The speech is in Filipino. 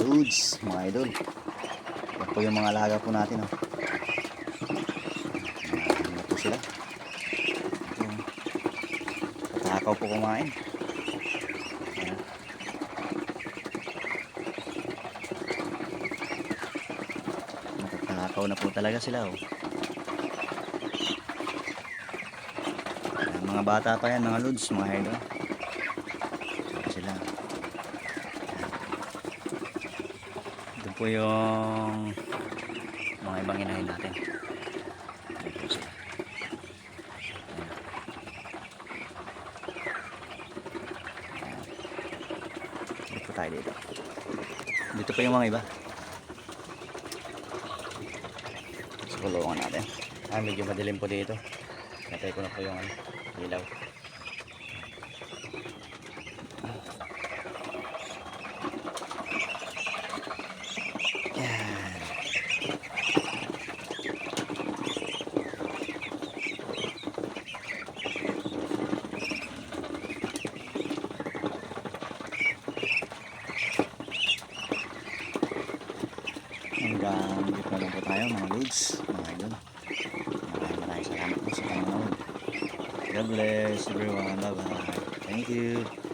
loads, mga idol. Yan po yung mga alaga po natin. Oh. Ano po sila? Patakaw po kumain. Ayan. Patakaw na po talaga sila. Oh. Ayan, mga bata pa yan, mga loads, mga idol. Sila. Ito po yung mga ibang inahin natin. Ito po sila. Dito tayo dito. Dito pa yung mga iba. Sa kulungan natin. Medyo madilim po dito. Natay ko na po yung ilaw. Yan. Hanggang dito na lang po tayo mga loads, mga idol. Maraming salamat po sa panonood. God bless everyone. Bye bye. Thank you.